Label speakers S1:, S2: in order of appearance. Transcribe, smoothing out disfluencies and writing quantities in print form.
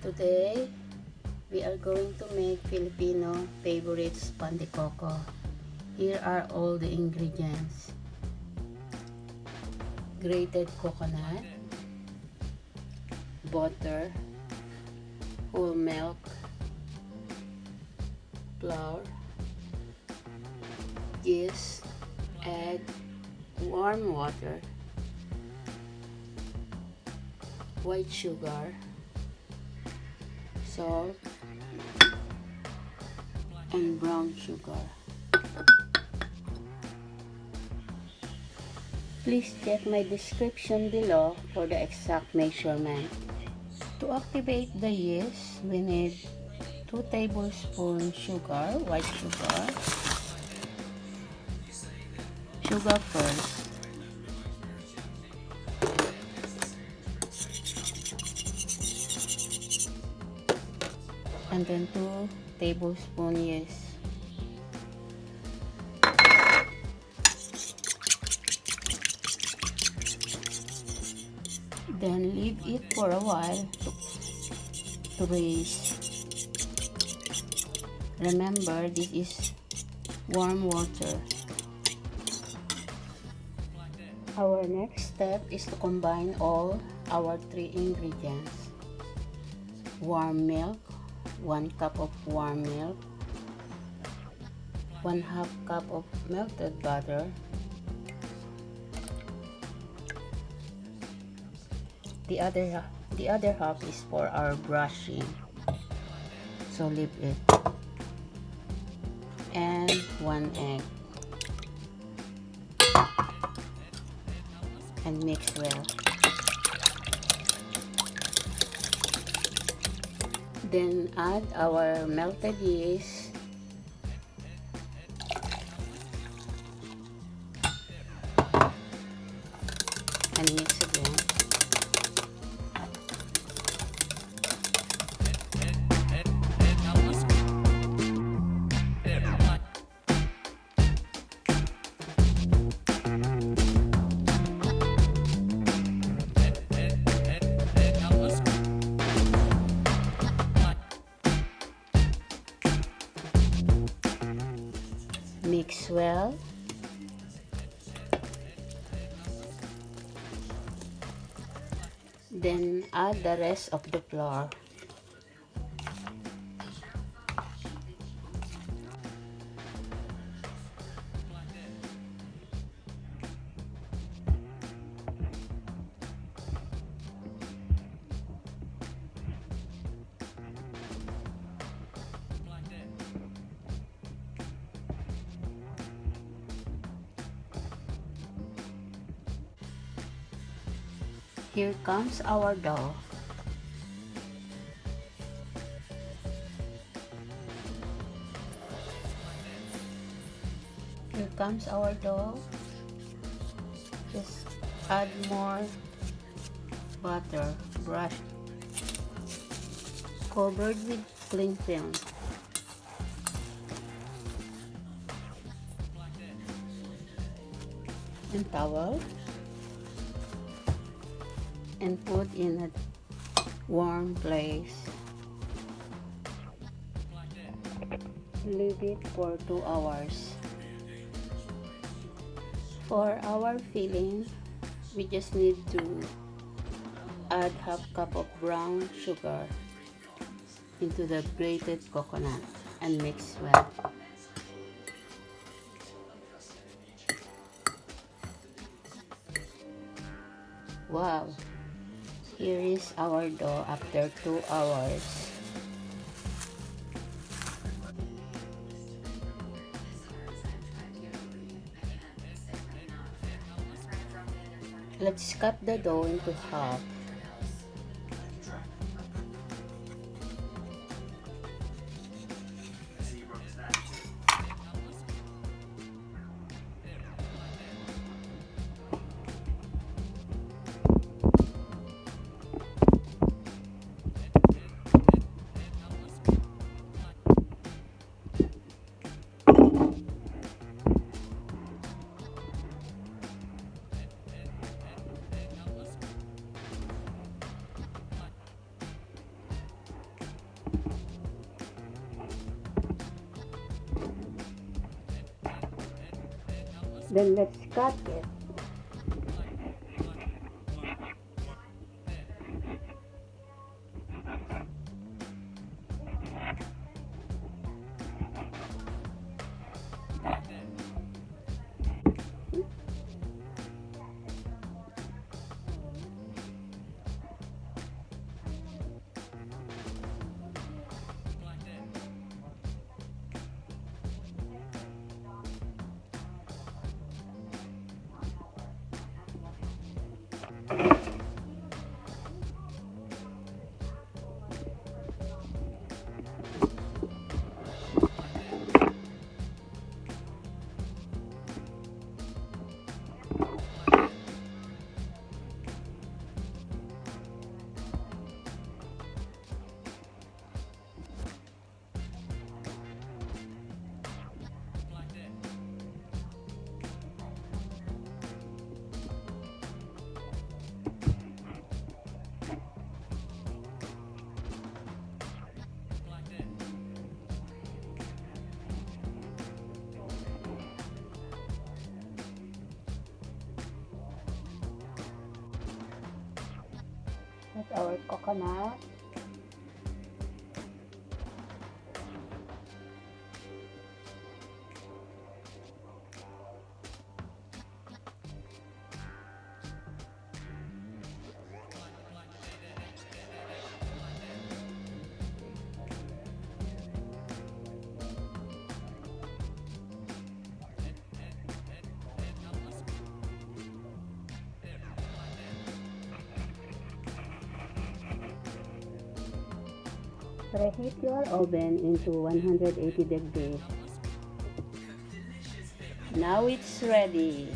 S1: Today, we are going to make Filipino favorites Pandecoco. Here are all the ingredients. Grated coconut, butter, whole milk, flour, yeast, egg, warm water, white sugar, salt, and brown sugar. Please check my description below for the exact measurement. To activate the yeast, we need 2 tablespoons sugar, white sugar. Sugar first. And then 2 tablespoons yeast. Then leave it for a while to raise. Remember, this is warm water. Our next step is to combine all our 3 ingredients. Warm milk, 1 cup of warm milk, 1/2 cup of melted butter, the other half is for our brushing, so leave it, and 1 egg, and mix well. Then add our melted yeast, and mix again. Mix well. Then add the rest of the flour. Here comes our dough. Here comes our dough. Just add more butter, brush, covered with cling film. And towel. And put in a warm place. Leave it for 2 hours. For our filling, we just need to add 1/2 cup of brown sugar into the grated coconut and mix well. Wow! Here is our dough after 2 hours. Let's cut the dough into half. Then let's cut it. That's our coconut. Preheat your oven into 180 degrees. Now it's ready.